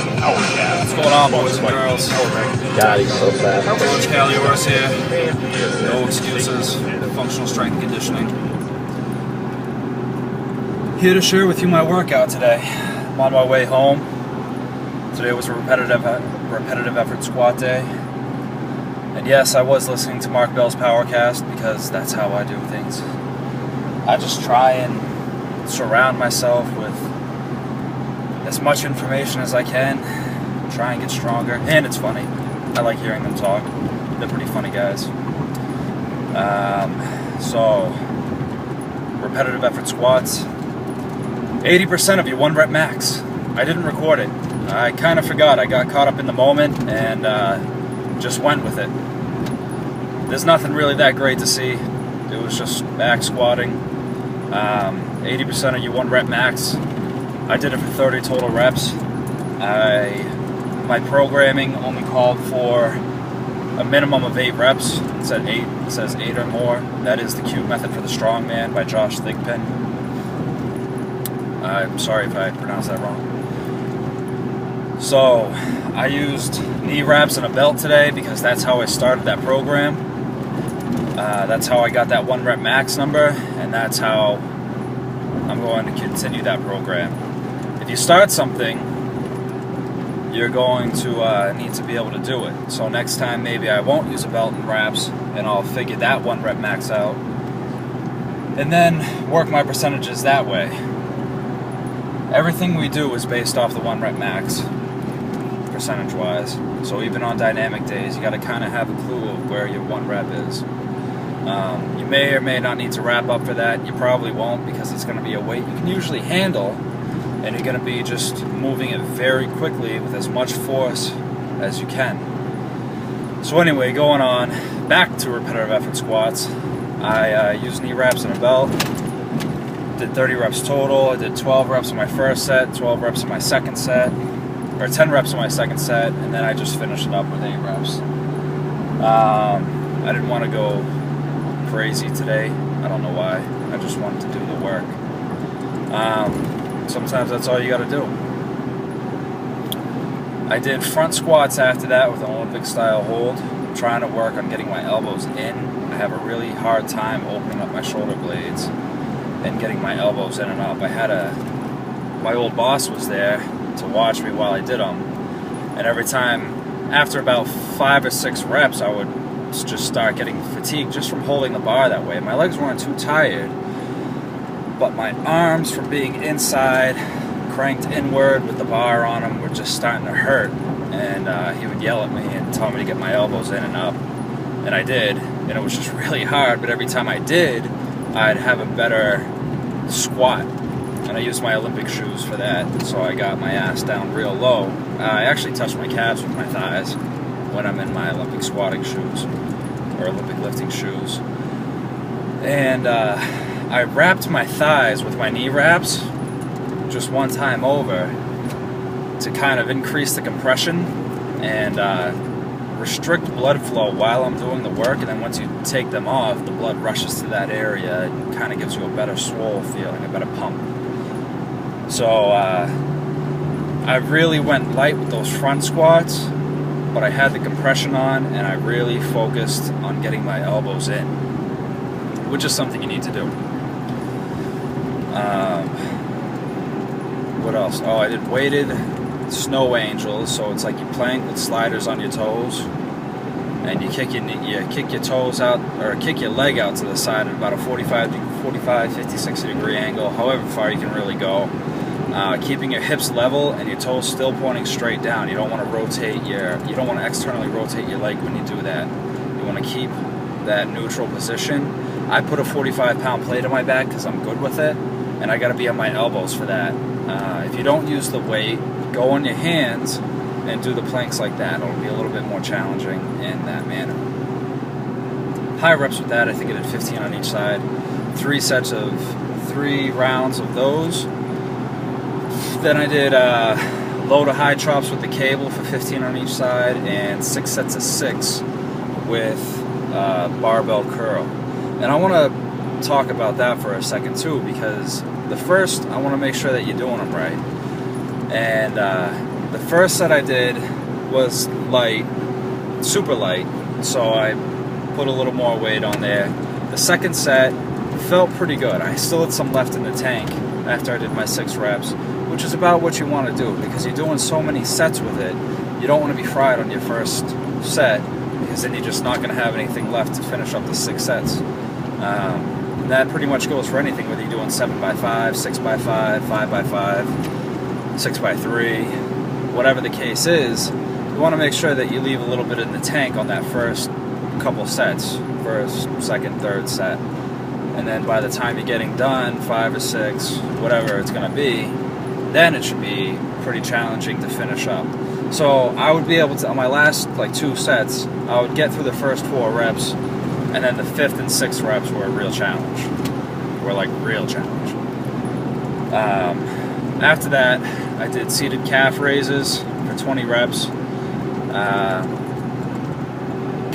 What's going on, boys and girls? God, he's so fast. Coach Caliors here. No excuses. Functional strength and conditioning. Here to share with you my workout today. I'm on my way home. Today was a repetitive effort squat day. And yes, I was listening to Mark Bell's Powercast because that's how I do things. I just try and surround myself with as much information as I can, try and get stronger, and it's funny. I like hearing them talk. They're pretty funny guys. So, repetitive effort squats. 80% of you 1 rep max. I didn't record it. I kind of forgot. I got caught up in the moment and just went with it. There's nothing really that great to see. It was just back squatting. 80% of you 1 rep max. I did it for 30 total reps. My programming only called for a minimum of 8 reps. It said 8. It says 8 or more. That is the cute method for the Strongman by Josh Thigpen. I'm sorry if I pronounced that wrong. So I used knee wraps and a belt today because that's how I started that program. That's how I got that 1 rep max number, and that's how I'm going to continue that program. If you start something, you're going to need to be able to do it. So next time maybe I won't use a belt and wraps, and I'll figure that 1 rep max out, and then work my percentages that way. Everything we do is based off the 1 rep max, percentage-wise. So even on dynamic days, you got to kind of have a clue of where your 1 rep is. You may or may not need to wrap up for that. You probably won't because it's going to be a weight you can usually handle, and you're going to be just moving it very quickly with as much force as you can. So anyway, going on, back to repetitive effort squats. I used knee wraps and a belt. Did 30 reps total. I did 12 reps in my first set, 12 reps in my second set, or 10 reps in my second set, and then I just finished it up with 8 reps. I didn't want to go crazy today. I don't know why. I just wanted to do the work. Sometimes that's all you got to do. I did front squats after that with an Olympic style hold. I'm trying to work on getting my elbows in. I have a really hard time opening up my shoulder blades and getting my elbows in and up. My old boss was there to watch me while I did them, and every time after about 5 or 6 reps I would just start getting fatigued just from holding the bar that way. My legs weren't too tired, but my arms from being inside, cranked inward with the bar on them, were just starting to hurt, and he would yell at me and tell me to get my elbows in and up, and I did, and it was just really hard, but every time I did, I'd have a better squat, and I used my Olympic shoes for that, so I got my ass down real low. I actually touch my calves with my thighs when I'm in my Olympic squatting shoes, or Olympic lifting shoes. And I wrapped my thighs with my knee wraps just one time over to kind of increase the compression and restrict blood flow while I'm doing the work, and then once you take them off, the blood rushes to that area and kind of gives you a better swole feeling, a better pump. So I really went light with those front squats, but I had the compression on, and I really focused on getting my elbows in, which is something you need to do. What else? Oh, I did weighted snow angels, so it's like you plank with sliders on your toes, and you kick your toes out, or kick your leg out to the side at about a 45, 50, 60 degree angle, however far you can really go. Keeping your hips level and your toes still pointing straight down. You don't want to you don't want to externally rotate your leg when you do that. You want to keep that neutral position. I put a 45-pound plate on my back because I'm good with it, and I got to be on my elbows for that. If you don't use the weight, go on your hands and do the planks like that. It'll be a little bit more challenging in that manner. High reps with that. I think I did 15 on each side. 3 sets of 3 rounds of those. Then I did low to high chops with the cable for 15 on each side, and 6 sets of 6 with barbell curl. And I want to talk about that for a second too, because the first, I want to make sure that you're doing them right. And The first set I did was light, super light, so I put a little more weight on there. The second set felt pretty good. I still had some left in the tank after I did my 6 reps, which is about what you want to do, because you're doing so many sets with it. You don't want to be fried on your first set, because then you're just not going to have anything left to finish up the 6 sets. That pretty much goes for anything, whether you're doing 7x5, 6x5, 5x5, 6x3, whatever the case is. You want to make sure that you leave a little bit in the tank on that first couple sets, first, second, third set. And then by the time you're getting done, 5 or 6, whatever it's going to be, then it should be pretty challenging to finish up. So I would be able to, on my last like 2 sets, I would get through the first 4 reps, and then the 5th and 6th reps were a real challenge. Were like real challenge. After that, I did seated calf raises for 20 reps.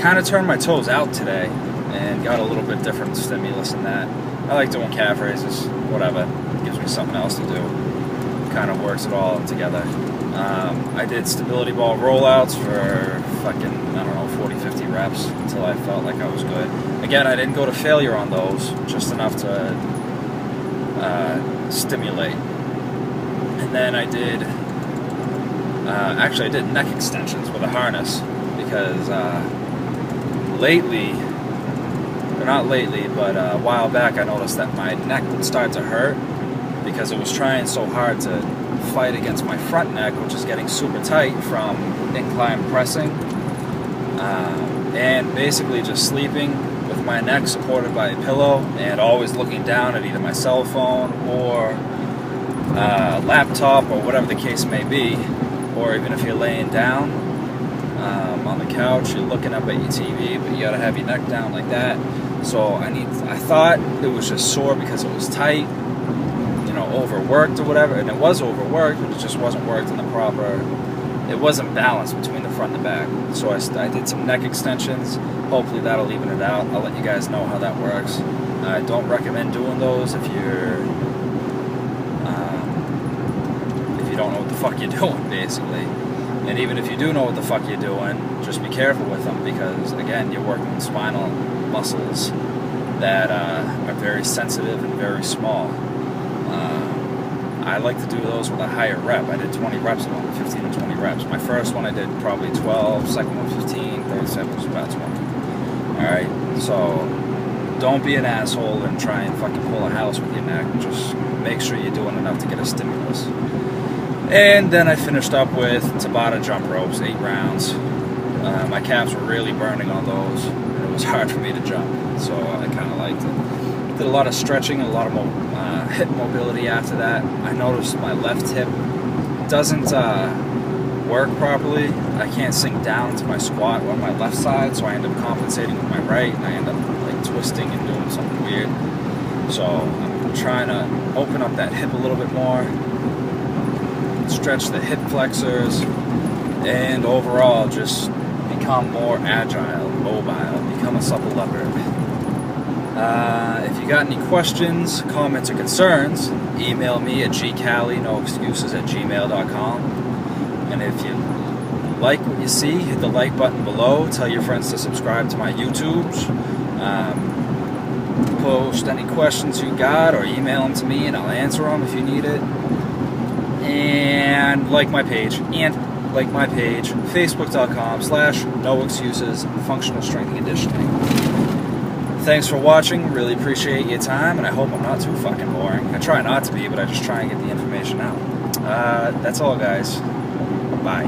Kind of turned my toes out today and got a little bit different stimulus in that. I like doing calf raises, whatever. It gives me something else to do. Kind of works it all together. I did stability ball rollouts for fucking, I don't know, 40, 50 reps until I felt like I was good. Again, I didn't go to failure on those, just enough to stimulate. And then I did, actually I did neck extensions with a harness, because lately, or not lately, but a while back I noticed that my neck would start to hurt because it was trying so hard to fight against my front neck, which is getting super tight from incline pressing, and basically just sleeping with my neck supported by a pillow and always looking down at either my cell phone or laptop or whatever the case may be, or even if you're laying down on the couch, you're looking up at your TV, but you gotta have your neck down like that. So I thought it was just sore because it was tight, you know, overworked or whatever, and it was overworked, but it just wasn't worked in the proper, it wasn't balanced between the front and the back. So I did some neck extensions. Hopefully that'll even it out. I'll let you guys know how that works. I don't recommend doing those if you don't know what the fuck you're doing, basically. And even if you do know what the fuck you're doing, just be careful with them, because again, you're working spinal muscles that are very sensitive and very small. I like to do those with a higher rep. I did 20 reps of them, 15 to 20 reps. My first one I did probably 12, second one 15, third set was about 20. Alright, so don't be an asshole and try and fucking pull a house with your neck. Just make sure you're doing enough to get a stimulus. And then I finished up with Tabata jump ropes, 8 rounds. My calves were really burning on those, and it was hard for me to jump, so I kind of liked it. Did a lot of stretching and a lot of hip mobility after that. I noticed my left hip doesn't work properly. I can't sink down into my squat on my left side, so I end up compensating with my right, and I end up like twisting and doing something weird. So I'm trying to open up that hip a little bit more, stretch the hip flexors, and overall just become more agile, mobile, become a supple leopard. If you got any questions, comments, or concerns, email me at gcali@gmail.com. And if you like what you see, hit the like button below. Tell your friends to subscribe to my YouTubes. Post any questions you got, or email them to me and I'll answer them if you need it. And like my page, facebook.com/no-excuses functional strength and conditioning. Thanks for watching, really appreciate your time, and I hope I'm not too fucking boring. I try not to be, but I just try and get the information out. That's all, guys. Bye.